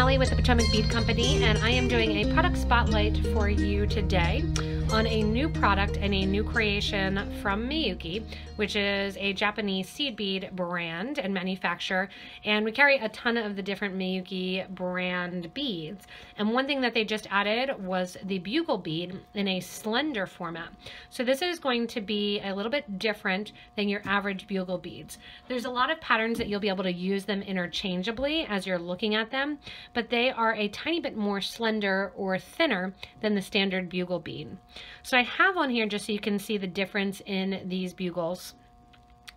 Allie with the Potomac Bead Company, and I am doing a product spotlight for you today on a new product and a new creation from Miyuki, which is a Japanese seed bead brand and manufacturer, and we carry a ton of the different Miyuki brand beads. And one thing that they just added was the bugle bead in a slender format. So this is going to be a little bit different than your average bugle beads. There's a lot of patterns that you'll be able to use them interchangeably as you're looking at them, but they are a tiny bit more slender or thinner than the standard bugle bead. So I have on here, just so you can see the difference in these bugles,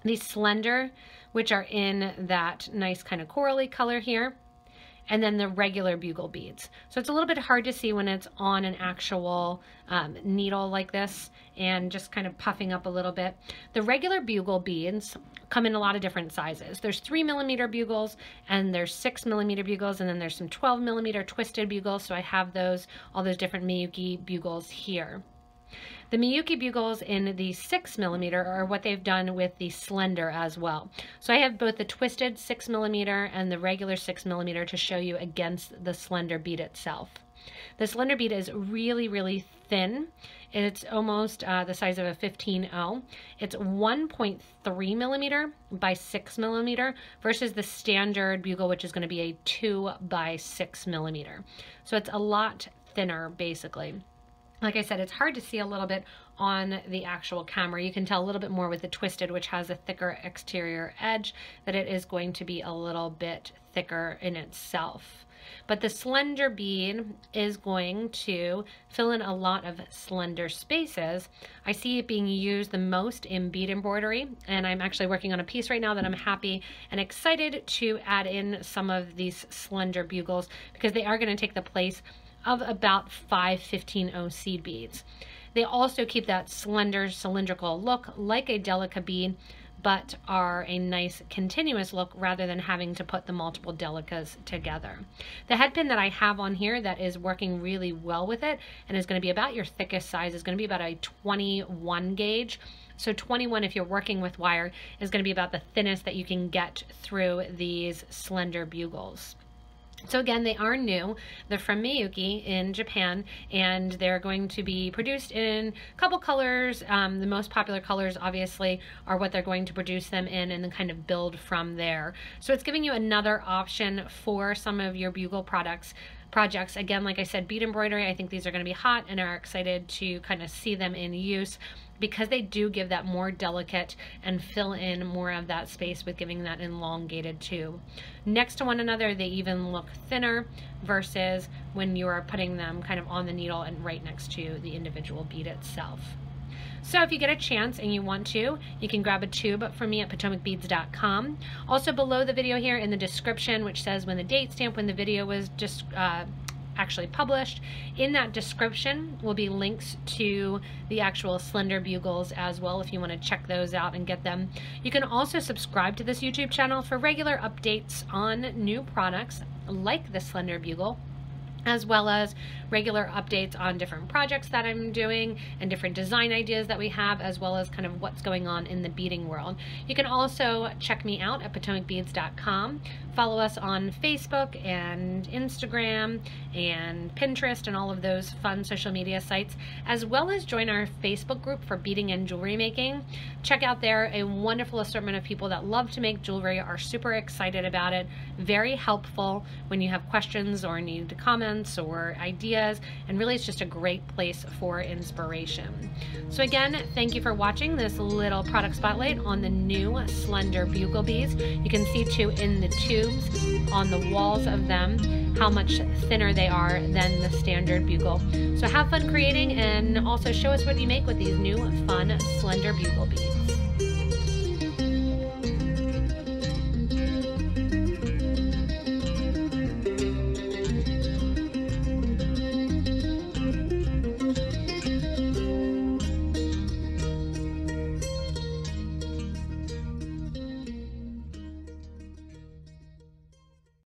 these slender, which are in that nice kind of corally color here, and then the regular bugle beads. So it's a little bit hard to see when it's on an actual needle like this and just kind of puffing up a little bit. The regular bugle beads come in a lot of different sizes. There's 3mm bugles, and there's 6mm bugles, and then there's some 12mm twisted bugles. So I have those, all those different Miyuki bugles here. The Miyuki bugles in the 6mm are what they've done with the slender as well. So I have both the twisted 6mm and the regular 6mm to show you against the slender bead itself. The slender bead is really, really thin. It's almost the size of a 15-0. It's 1.3mm by 6mm versus the standard bugle, which is going to be a 2 by 6mm. So it's a lot thinner, basically. Like I said, it's hard to see a little bit on the actual camera. You can tell a little bit more with the twisted, which has a thicker exterior edge, that it is going to be a little bit thicker in itself. But the slender bead is going to fill in a lot of slender spaces. I see it being used the most in bead embroidery, and I'm actually working on a piece right now that I'm happy and excited to add in some of these slender bugles, because they are going to take the place of about 5 15-0 seed beads. They also keep that slender cylindrical look like a delica bead, but are a nice continuous look rather than having to put the multiple delicas together. The head pin that I have on here that is working really well with it and is going to be about your thickest size is going to be about a 21 gauge. So 21, if you're working with wire, is going to be about the thinnest that you can get through these slender bugles. So again, they are new. They're from Miyuki in Japan, and they're going to be produced in a couple colors. The most popular colors, obviously, are what they're going to produce them in, and then kind of build from there. So it's giving you another option for some of your bugle projects. Again, like I said, bead embroidery, I think these are going to be hot, and are excited to kind of see them in use, because they do give that more delicate and fill in more of that space with giving that elongated tube. Next to one another, they even look thinner versus when you are putting them kind of on the needle and right next to the individual bead itself. So if you get a chance and you want to, you can grab a tube from me at potomacbeads.com. Also below the video here in the description, which says when the date stamp, when the video was just actually published, in that description will be links to the actual slender bugles as well, if you want to check those out and get them. You can also subscribe to this YouTube channel for regular updates on new products like the slender bugle, as well as regular updates on different projects that I'm doing and different design ideas that we have, as well as kind of what's going on in the beading world. You can also check me out at potomacbeads.com. Follow us on Facebook and Instagram and Pinterest and all of those fun social media sites, as well as join our Facebook group for beading and jewelry making. Check out there a wonderful assortment of people that love to make jewelry, are super excited about it, very helpful when you have questions or need comments or ideas, and really it's just a great place for inspiration. So again, thank you for watching this little product spotlight on the new slender bugle beads. You can see too in the tubes on the walls of them how much thinner they are than the standard bugle. So have fun creating, and also show us what you make with these new fun slender bugle beads.